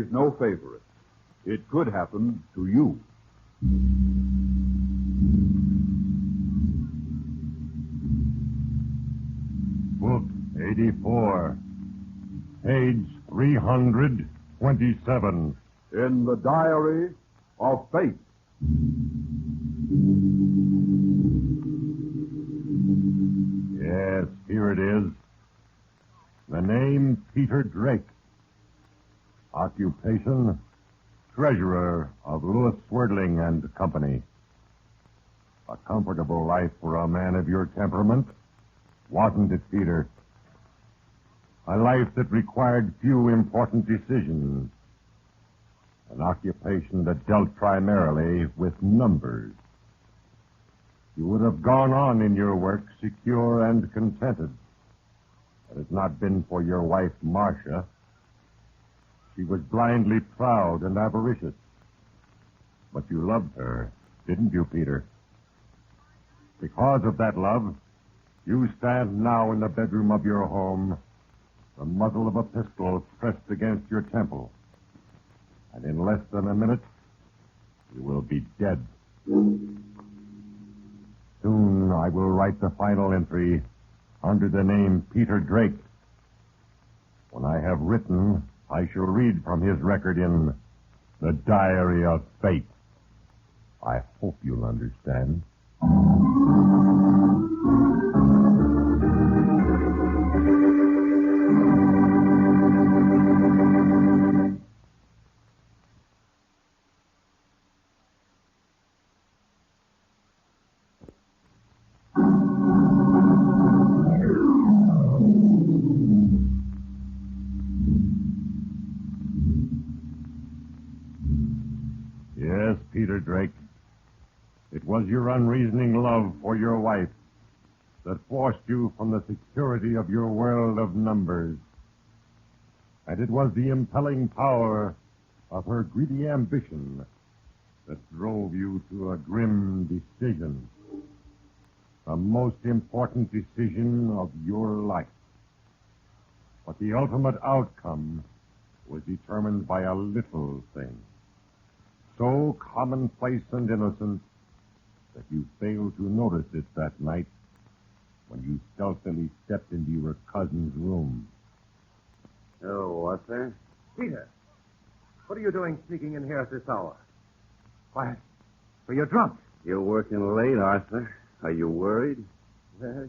is no favorite. It could happen to you. Book 84, page 327. In the Diary of Fate. Yes, here it is. The name Peter Drake. Occupation, treasurer of Lewis Swerdling and Company. A comfortable life for a man of your temperament, wasn't it, Peter? A life that required few important decisions. An occupation that dealt primarily with numbers. You would have gone on in your work secure and contented. Had it not been for your wife, Marcia. She was blindly proud and avaricious. But you loved her, didn't you, Peter? Because of that love, you stand now in the bedroom of your home, the muzzle of a pistol pressed against your temple. And in less than a minute, you will be dead. Soon I will write the final entry under the name Peter Drake. When I have written, I shall read from his record in the Diary of Fate. I hope you'll understand. Yes, Peter Drake. It was your unreasoning love for your wife that forced you from the security of your world of numbers. And it was the impelling power of her greedy ambition that drove you to a grim decision. The most important decision of your life. But the ultimate outcome was determined by a little thing. So commonplace and innocent that you failed to notice it that night when you stealthily stepped into your cousin's room. Oh, Arthur? Peter, what are you doing sneaking in here at this hour? Why, you're drunk. You're working late, Arthur. Are you worried?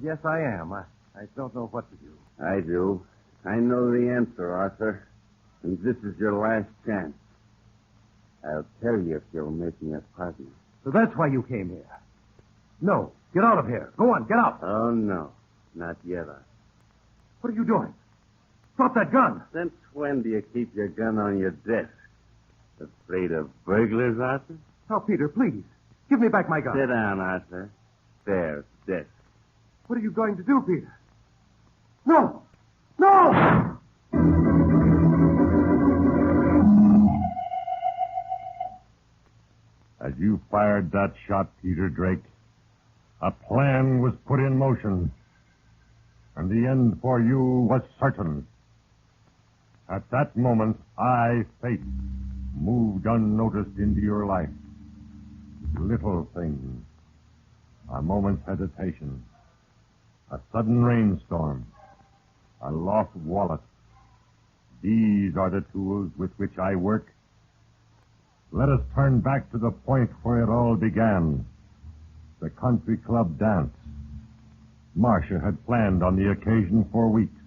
Yes, I am. I don't know what to do. I do. I know the answer, Arthur. And this is your last chance. I'll tell you if you'll make me a partner. So that's why you came here. No, get out of here. Go on, get out. Oh, no. Not yet, Arthur. What are you doing? Drop that gun. Since when do you keep your gun on your desk? Afraid of burglars, Arthur? Now, Peter, please. Give me back my gun. Sit down, Arthur. There, desk. What are you going to do, Peter? No! No! As you fired that shot, Peter Drake, a plan was put in motion, and the end for you was certain. At that moment, Fate, moved unnoticed into your life. Little things, a moment's hesitation, a sudden rainstorm, a lost wallet. These are the tools with which I work. Let us turn back to the point where it all began, the country club dance. Marcia had planned on the occasion for weeks,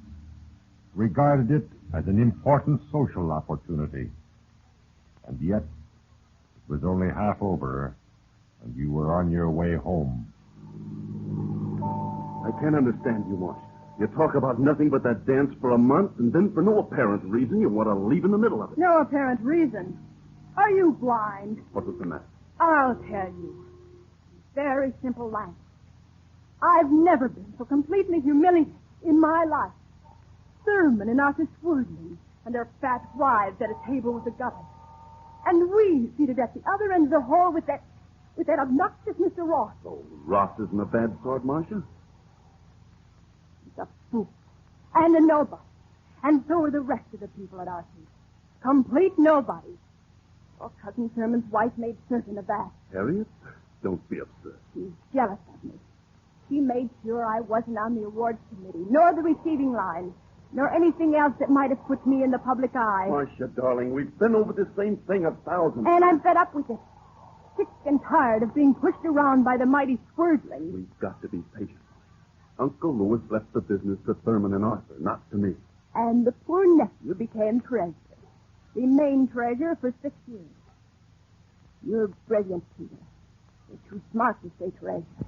regarded it as an important social opportunity. And yet, it was only half over, and you were on your way home. I can't understand you, Marcia. You talk about nothing but that dance for a month, and then for no apparent reason, you want to leave in the middle of it. No apparent reason. Are you blind? What was the matter? I'll tell you. Very simple language. I've never been so completely humiliated in my life. Thurman and Arthur Swerdling and their fat wives at a table with the governor. And we seated at the other end of the hall with that obnoxious Mr. Ross. Oh, Ross isn't a bad sort, Marcia. He's a fool and a nobody. And so are the rest of the people at our table. Complete nobody. Your Cousin Thurman's wife made certain of that. Harriet, don't be absurd. She's jealous of me. She made sure I wasn't on the awards committee, nor the receiving line, nor anything else that might have put me in the public eye. Marcia, darling, we've been over this same thing 1,000 And I'm fed up with it. Sick and tired of being pushed around by the mighty Swerdling. We've got to be patient. Uncle Lewis left the business to Thurman and Arthur, not to me. And the poor nephew became treasurer. Remained treasurer for 6 years. You're brilliant, Peter. You're too smart to stay treasurer.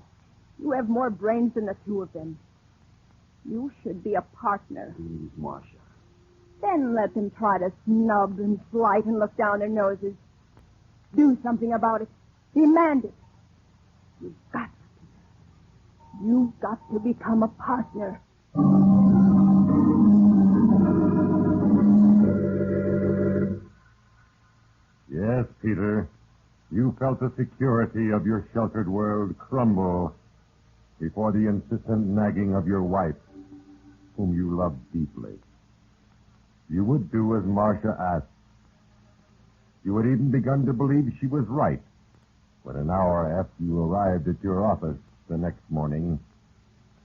You have more brains than the two of them. You should be a partner. Please, Marcia. Then let them try to snub and slight and look down their noses. Do something about it. Demand it. You've got to, Peter. You've got to become a partner. Yes, Peter. You felt the security of your sheltered world crumble before the insistent nagging of your wife, whom you loved deeply. You would do as Marcia asked. You had even begun to believe she was right when an hour after you arrived at your office the next morning,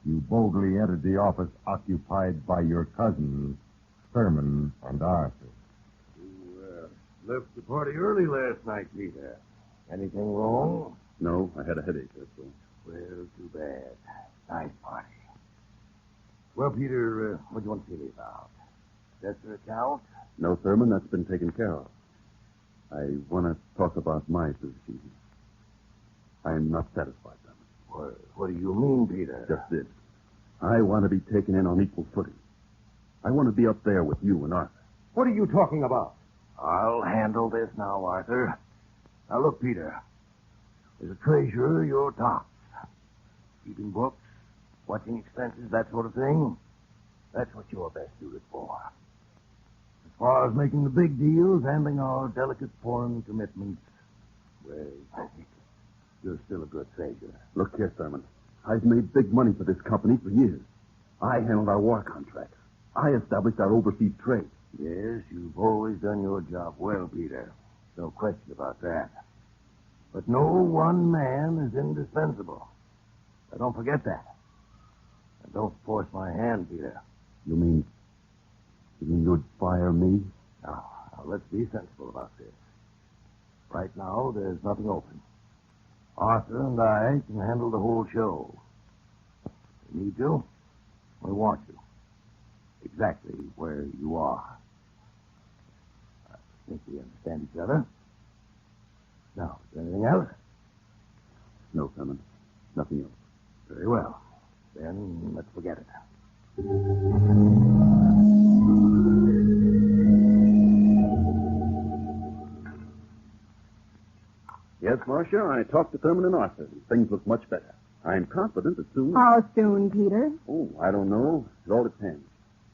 you boldly entered the office occupied by your cousins, Thurman and Arthur. You left the party early last night, Peter. Anything wrong? No, I had a headache, that's all. Well, too bad. Nice party. Well, Peter, what do you want to see me about? Chester account? No, Thurman, that's been taken care of. I want to talk about my position. I'm not satisfied, Thurman. What do you mean, Peter? Just this. I want to be taken in on equal footing. I want to be up there with you and Arthur. What are you talking about? I'll handle this now, Arthur. Now, look, Peter. As a treasurer, you're tops. Keeping books, watching expenses, that sort of thing. That's what you're best suited for. As far as making the big deals, handling our delicate foreign commitments, well, I think you're still a good treasurer. Look here, Thurman. I've made big money for this company for years. I handled our war contracts. I established our overseas trade. Yes, you've always done your job well, Peter. No question about that. But no one man is indispensable. Now, don't forget that. And don't force my hand, Peter. You mean you'd fire me? Now, let's be sensible about this. Right now, there's nothing open. Arthur and I can handle the whole show. We need you. We want you. Exactly where you are. I think we understand each other. Now, is there anything else? No, Thurman. Nothing else. Very well. Then let's forget it. Yes, Marcia, I talked to Thurman and Arthur. Things look much better. I'm confident that soon... How soon, Peter? Oh, I don't know. It all depends.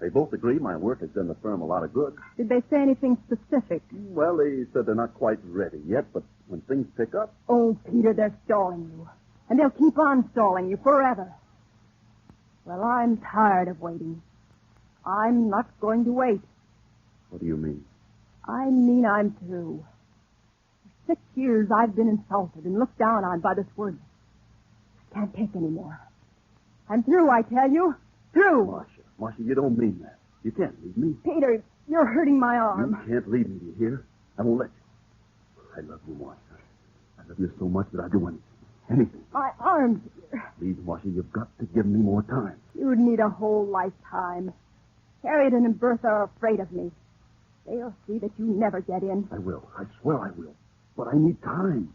They both agree my work has done the firm a lot of good. Did they say anything specific? Well, they said they're not quite ready yet, but when things pick up... Oh, Peter, they're stalling you. And they'll keep on stalling you forever. Well, I'm tired of waiting. I'm not going to wait. What do you mean? I mean I'm through. For 6 years I've been insulted and looked down on by this word. I can't take any more. I'm through, I tell you. Through. Marcia, you don't mean that. You can't leave me. Peter, you're hurting my arm. You can't leave me, do you hear? I won't let you. I love you, Marcia. I love you so much that I'd do anything. Anything. My arm, Peter. Please, Marcia, you've got to give me more time. You'd need a whole lifetime. Harriet and Bertha are afraid of me. They'll see that you never get in. I will. I swear I will. But I need time.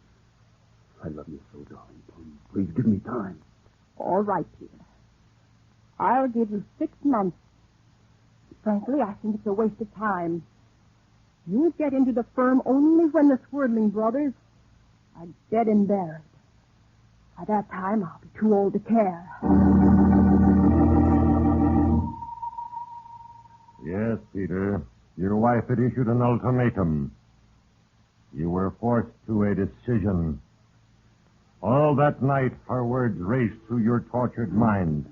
I love you so, darling. Please give me time. All right, Peter. I'll give you 6 months. Frankly, I think it's a waste of time. You get into the firm only when the Swerdling brothers are dead and buried. By that time, I'll be too old to care. Yes, Peter. Your wife had issued an ultimatum. You were forced to a decision. All that night, her words raced through your tortured mind.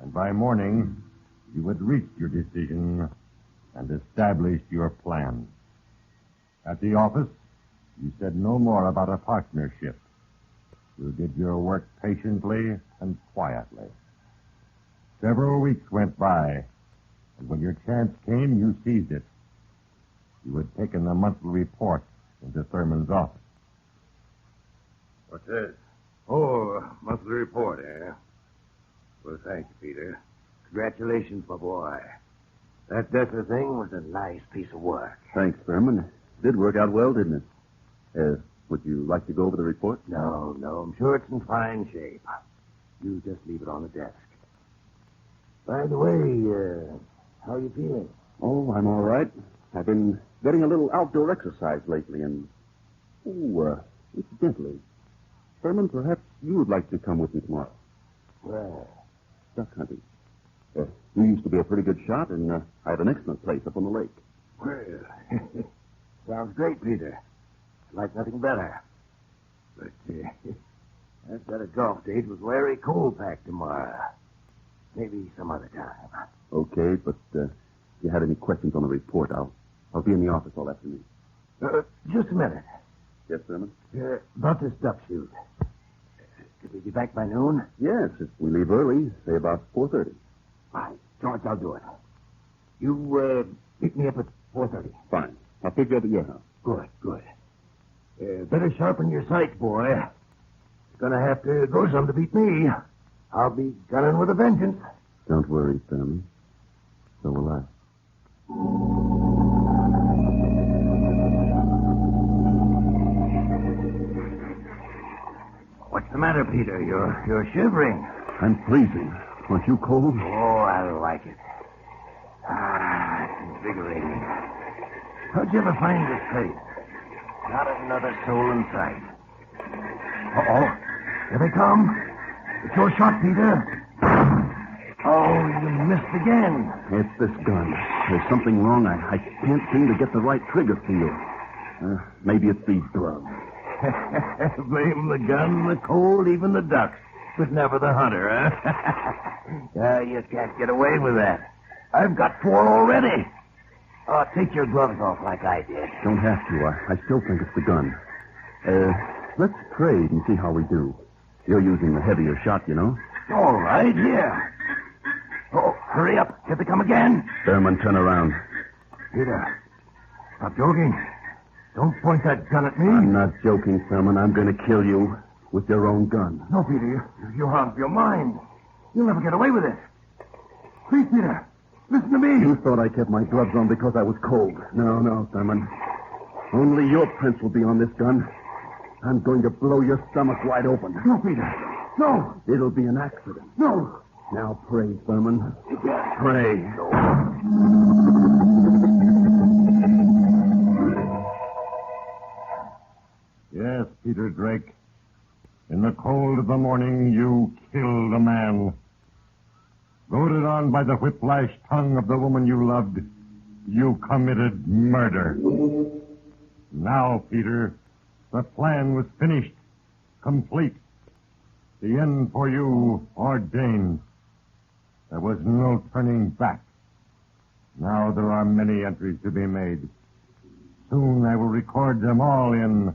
And by morning, you had reached your decision and established your plan. At the office, you said no more about a partnership. You did your work patiently and quietly. Several weeks went by, and when your chance came, you seized it. You had taken the monthly report into Thurman's office. What's this? Oh, monthly report, eh? Well, thank you, Peter. Congratulations, my boy. That Desser thing was a nice piece of work. Thanks, Thurman. It did work out well, didn't it? Would you like to go over the report? No, I'm sure it's in fine shape. You just leave it on the desk. By the way, how are you feeling? Oh, I'm all right. I've been getting a little outdoor exercise lately, and... incidentally, Thurman, perhaps you would like to come with me tomorrow. Well, Duck hunting. You used to be a pretty good shot, and I have an excellent place up on the lake. well, sounds great, Peter. I'd like nothing better. But I've got a golf date with Larry Colpack tomorrow. Maybe some other time. Okay, but if you had any questions on the report, I'll be in the office all afternoon. Just a minute. Yes, Thurman? About this duck shoot. Could we be back by noon? Yes, if we leave early, say about 4:30. Fine. George, I'll do it. You pick me up at 4:30. Fine. I'll pick you up at your house. Good. Better sharpen your sights, boy. You're gonna have to go some to beat me. I'll be gunning with a vengeance. Don't worry, Thurman. So will I. What's the matter, Peter? You're shivering. I'm freezing. Aren't you cold? Oh, I like it. It's invigorating. How'd you ever find this place? Not another soul in sight. Uh-oh. Here they come. It's your shot, Peter. Oh, you missed again. It's this gun. There's something wrong. I can't seem to get the right trigger feel. Maybe it's these gloves. Blame the gun, the cold, even the ducks. But never the hunter, huh? You can't get away with that. I've got 4 already. Oh, take your gloves off like I did. Don't have to. I still think it's the gun. Let's trade and see how we do. You're using the heavier shot, you know. All right, here. Oh, hurry up. Here they come again. Thurman, turn around. Peter, stop joking. Don't point that gun at me. I'm not joking, Thurman. I'm going to kill you with your own gun. No, Peter, you're out of your mind. You'll never get away with it. Please, Peter, listen to me. You thought I kept my gloves on because I was cold. No, Thurman. Only your prints will be on this gun. I'm going to blow your stomach wide open. No, Peter. No. It'll be an accident. No. Now pray, Thurman. Pray. Yes, Peter Drake. In the cold of the morning, you killed a man. Goaded on by the whiplash tongue of the woman you loved, you committed murder. Now, Peter, the plan was finished, complete. The end for you ordained. There was no turning back. Now there are many entries to be made. Soon I will record them all in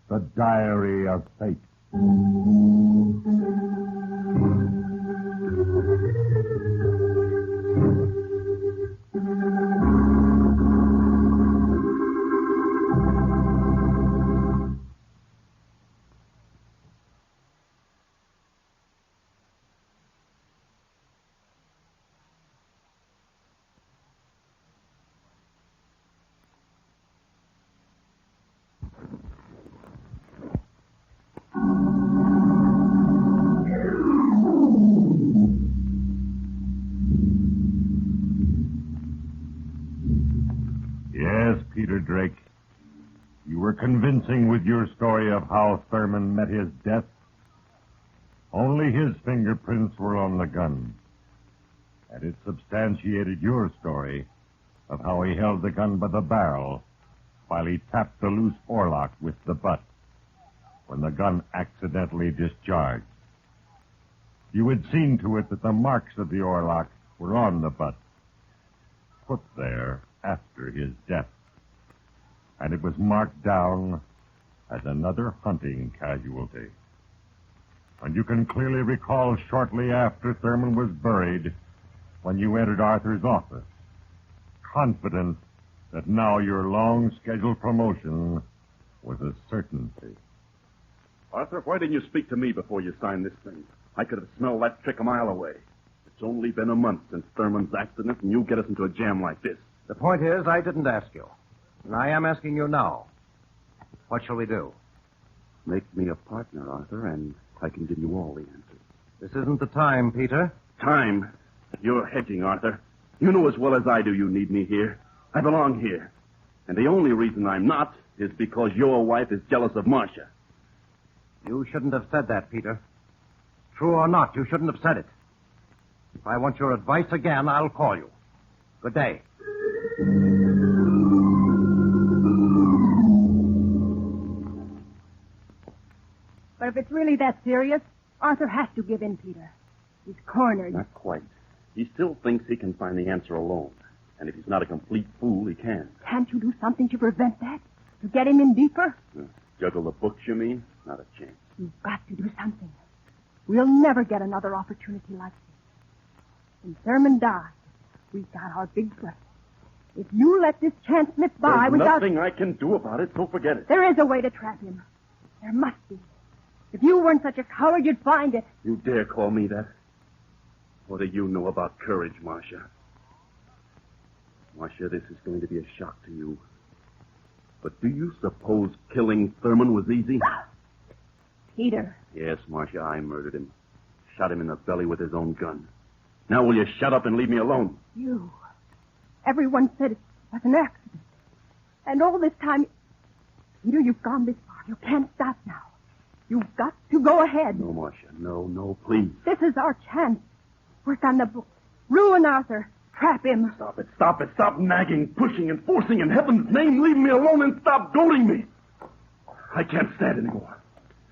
the Diary of Fate. Yes, Peter Drake. You were convincing with your story of how Thurman met his death. Only his fingerprints were on the gun. And it substantiated your story of how he held the gun by the barrel while he tapped the loose oarlock with the butt when the gun accidentally discharged. You had seen to it that the marks of the oarlock were on the butt, put there after his death. And it was marked down as another hunting casualty. And you can clearly recall shortly after Thurman was buried when you entered Arthur's office, confident that now your long-scheduled promotion was a certainty. Arthur, why didn't you speak to me before you signed this thing? I could have smelled that trick a mile away. It's only been a month since Thurman's accident, and you get us into a jam like this. The point is, I didn't ask you. And I am asking you now. What shall we do? Make me a partner, Arthur, and I can give you all the answers. This isn't the time, Peter. Time? You're hedging, Arthur. You know as well as I do you need me here. I belong here. And the only reason I'm not is because your wife is jealous of Marcia. You shouldn't have said that, Peter. True or not, you shouldn't have said it. If I want your advice again, I'll call you. Good day. But if it's really that serious, Arthur has to give in, Peter. He's cornered. Not quite. He still thinks he can find the answer alone. And if he's not a complete fool, he can. Can't you do something to prevent that? To get him in deeper? Juggle the books, you mean? Not a chance. You've got to do something. We'll never get another opportunity like this. When Thurman died, we got our big break. If you let this chance slip by There's without... nothing I can do about it, so forget it. There is a way to trap him. There must be. If you weren't such a coward, you'd find it. You dare call me that? What do you know about courage, Marcia? Marcia, this is going to be a shock to you. But do you suppose killing Thurman was easy? Peter. Yes, Marcia, I murdered him. Shot him in the belly with his own gun. Now will you shut up and leave me alone? You. Everyone said it was an accident. And all this time... Peter, you've gone this far. You can't stop now. You've got to go ahead. No, Marcia. No, please. This is our chance. Work on the book. Ruin Arthur. Trap him. Stop it. Stop nagging, pushing, and forcing. In heaven's name, leave me alone and stop goading me. I can't stand anymore.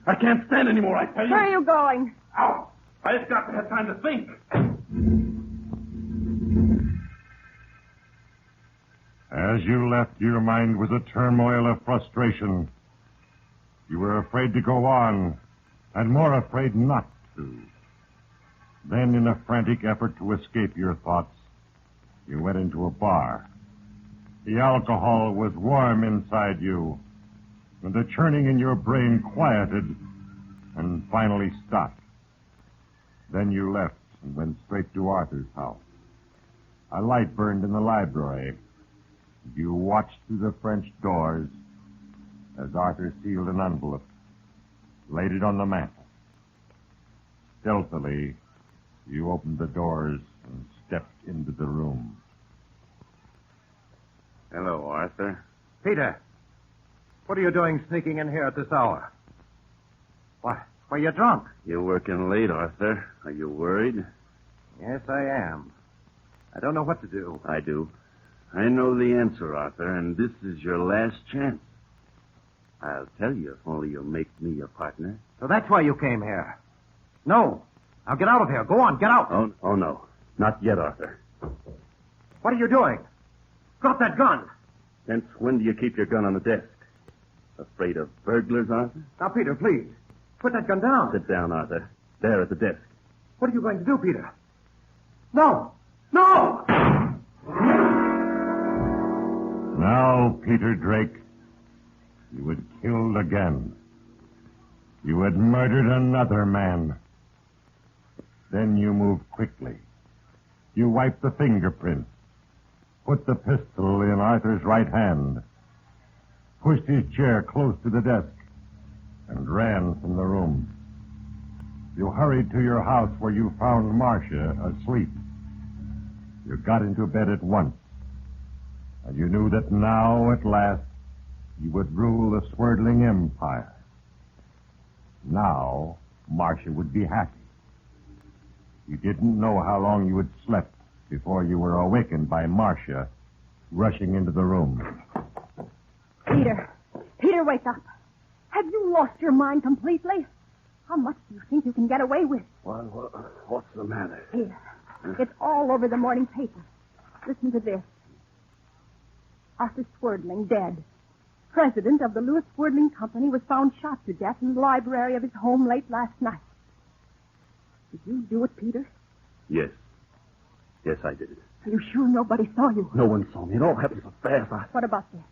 I can't stand anymore, I tell you. Where are you going? Out. I just got to have time to think. As you left, your mind was a turmoil of frustration. You were afraid to go on, and more afraid not to. Then, in a frantic effort to escape your thoughts, you went into a bar. The alcohol was warm inside you, and the churning in your brain quieted and finally stopped. Then you left and went straight to Arthur's house. A light burned in the library. You watched through the French doors as Arthur sealed an envelope, laid it on the mantel. Stealthily, you opened the doors and stepped into the room. Hello, Arthur. Peter, what are you doing sneaking in here at this hour? Why, you're drunk. You're working late, Arthur. Are you worried? Yes, I am. I don't know what to do. I do. I know the answer, Arthur, and this is your last chance. I'll tell you if only you'll make me a partner. So that's why you came here. No. Now get out of here. Go on, get out. Oh, no. Not yet, Arthur. What are you doing? Drop that gun. Since when do you keep your gun on the desk? Afraid of burglars, Arthur? Now, Peter, please. Put that gun down. Sit down, Arthur. There at the desk. What are you going to do, Peter? No! No! Now, Peter Drake, you had killed again. You had murdered another man. Then you moved quickly. You wiped the fingerprints, put the pistol in Arthur's right hand, pushed his chair close to the desk, and ran from the room. You hurried to your house where you found Marcia asleep. You got into bed at once, and you knew that now, at last, you would rule the swirling empire. Now, Marcia would be happy. You didn't know how long you had slept before you were awakened by Marcia rushing into the room. Peter, wake up. Have you lost your mind completely? How much do you think you can get away with? What's the matter? Here. It's all over the morning paper. Listen to this. Arthur Swerdling, dead. President of the Lewis Swerdling Company was found shot to death in the library of his home late last night. Did you do it, Peter? Yes. Yes, I did it. Are you sure nobody saw you? No one saw me. It all happened so fast. What about this?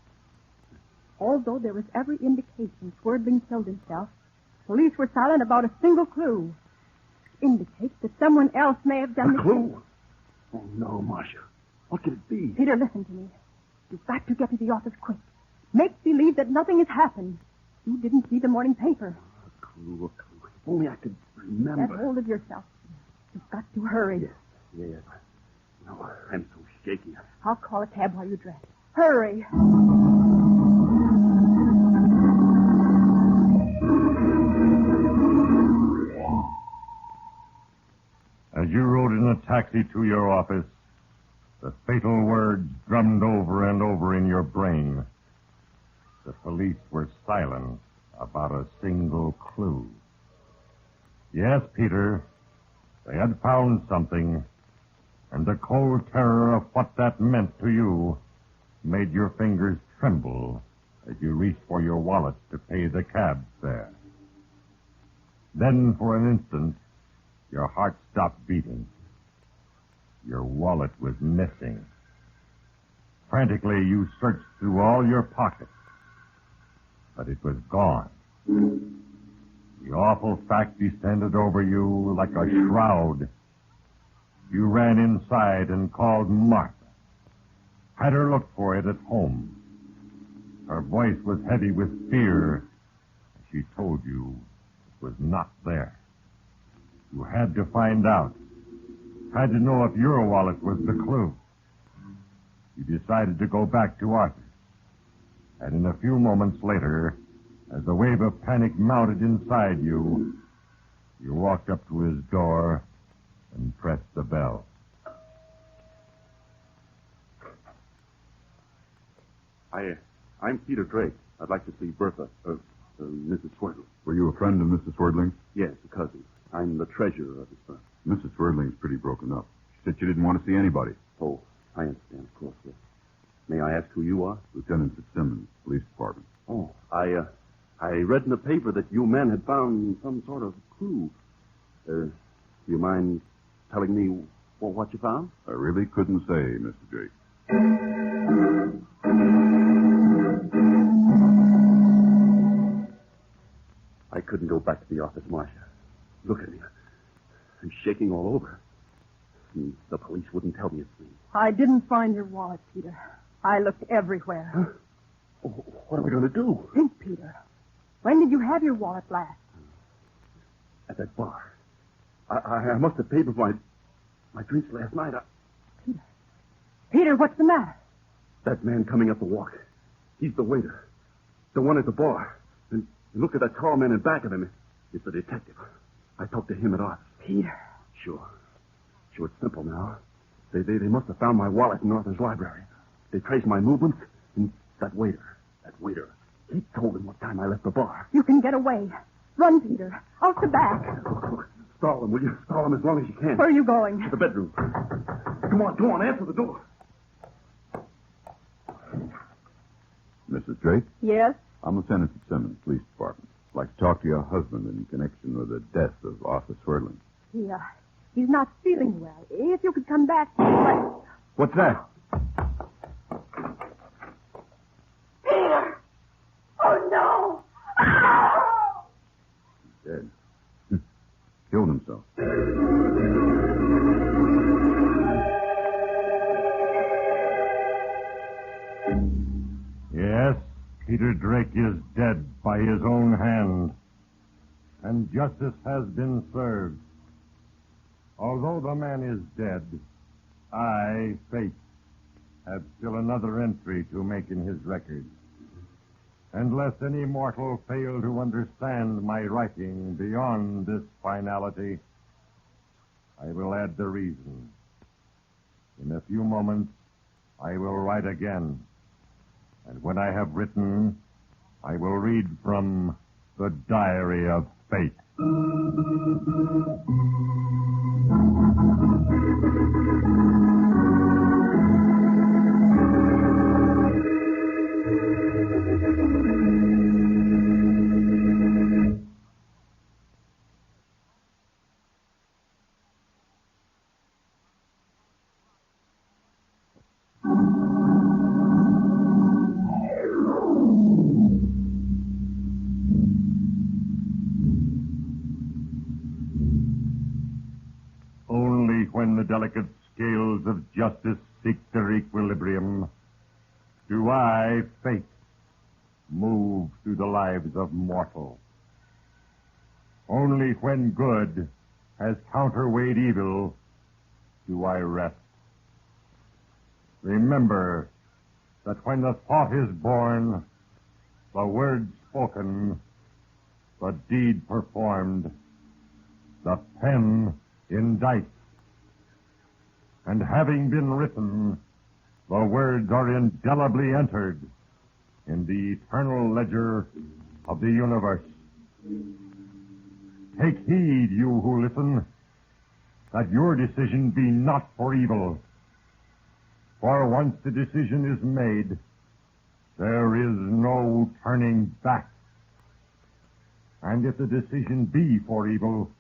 Although there was every indication Swerdling killed himself, police were silent about a single clue. It indicates that someone else may have done A clue? Oh, no, Marcia. What could it be? Peter, listen to me. You've got to get to the office quick. Make believe that nothing has happened. You didn't see the morning paper. A clue. If only I could remember. Get hold of yourself. You've got to hurry. Yes. No, I'm so shaky. I'll call a cab while you dress. Hurry. As you rode in a taxi to your office, the fatal words drummed over and over in your brain. The police were silent about a single clue. Yes, Peter, they had found something, and the cold terror of what that meant to you made your fingers tremble as you reached for your wallet to pay the cab fare. Then, for an instant, your heart stopped beating. Your wallet was missing. Frantically, you searched through all your pockets, but it was gone. The awful fact descended over you like a shroud. You ran inside and called Martha. Had her look for it at home. Her voice was heavy with fear. She told you it was not there. You had to find out. Had to know if your wallet was the clue. You decided to go back to Arthur. And in a few moments later, as a wave of panic mounted inside you, you walked up to his door and pressed the bell. I'm Peter Drake. I'd like to see Bertha, Mrs. Swerdling. Were you a friend of Mrs. Swerdling? Yes, a cousin. I'm the treasurer of his firm. Mrs. Swerdling's pretty broken up. She said she didn't want to see anybody. Oh, I understand, of course, yes. May I ask who you are? Lieutenant Fitzsimmons, police department. Oh, I read in the paper that you men had found some sort of clue. Do you mind telling me what you found? I really couldn't say, Mr. Drake. I couldn't go back to the office, Marcia. Look at me. I'm shaking all over. And the police wouldn't tell me a thing. I didn't find your wallet, Peter. I looked everywhere. Huh? Oh, what am I going to do? Think, Peter. When did you have your wallet last? At that bar. I must have paid with my drinks last night. Peter, what's the matter? That man coming up the walk. He's the waiter. The one at the bar. And look at that tall man in back of him. It's the detective. I talked to him at office. Peter. Sure, it's simple now. They must have found my wallet in Arthur's library. They traced my movements, and that waiter, he told him what time I left the bar. You can get away. Run, Peter. Out the back. Look, stall him, will you? Stall him as long as you can. Where are you going? To the bedroom. Come on, answer the door. Mrs. Drake? Yes? I'm Lieutenant Fitzsimmons, police department. I'd like to talk to your husband in connection with the death of Arthur Swerdling. He's not feeling well. If you could come back. What's that? Peter! Oh, no! Oh! He's dead. Killed himself. Yes, Peter Drake is dead by his own hand, and justice has been served. Although the man is dead, I, Fate, have still another entry to make in his record. And lest any mortal fail to understand my writing beyond this finality, I will add the reason. In a few moments, I will write again. And when I have written, I will read from the Diary of Fate. the delicate scales of justice seek their equilibrium, do I, fate, move through the lives of mortals. Only when good has counterweighed evil do I rest. Remember that when the thought is born, the word spoken, the deed performed, the pen indicts. And having been written, the words are indelibly entered in the eternal ledger of the universe. Take heed, you who listen, that your decision be not for evil. For once the decision is made, there is no turning back. And if the decision be for evil,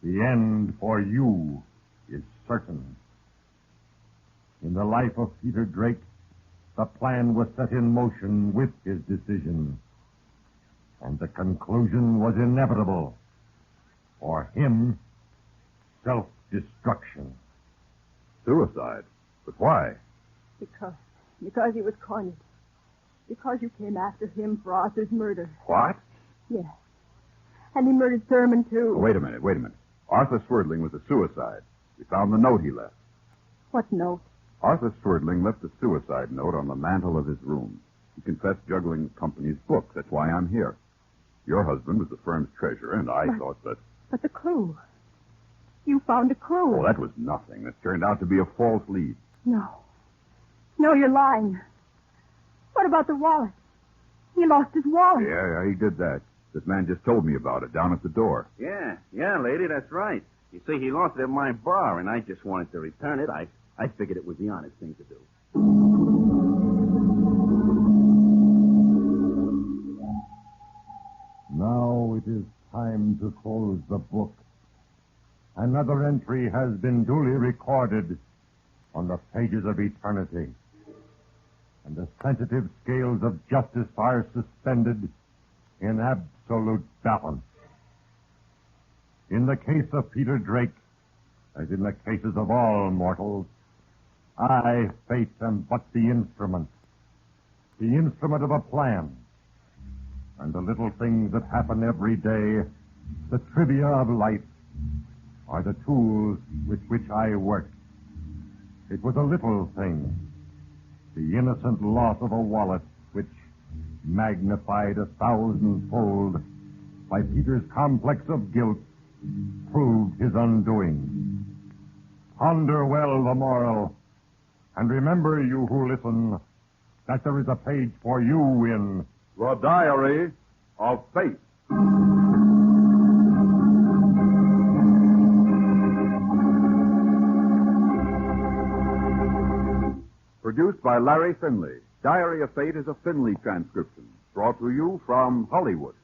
the end for you is certain. In the life of Peter Drake, the plan was set in motion with his decision, and the conclusion was inevitable. For him, self-destruction. Suicide? But why? Because he was cornered. Because you came after him for Arthur's murder. What? Yes. And he murdered Thurman, too. Oh, wait a minute. Arthur Swerdling was a suicide. We found the note he left. What note? Arthur Swerdling left a suicide note on the mantel of his room. He confessed juggling the company's books. That's why I'm here. Your husband was the firm's treasurer, and I thought that... But the clue. You found a clue. Oh, that was nothing. That turned out to be a false lead. No. No, you're lying. What about the wallet? He lost his wallet. Yeah, he did that. This man just told me about it down at the door. Yeah, lady, that's right. You see, he lost it at my bar, and I just wanted to return it. I figured it was the honest thing to do. Now it is time to close the book. Another entry has been duly recorded on the pages of eternity, and the sensitive scales of justice are suspended in absolute balance. In the case of Peter Drake, as in the cases of all mortals, I, fate, am but the instrument of a plan. And the little things that happen every day, the trivia of life, are the tools with which I work. It was a little thing, the innocent loss of a wallet, which, magnified 1,000-fold by Peter's complex of guilt, proved his undoing. Ponder well the moral, and remember, you who listen, that there is a page for you in The Diary of Fate. Produced by Larry Finley. Diary of Fate is a Finley transcription, brought to you from Hollywood.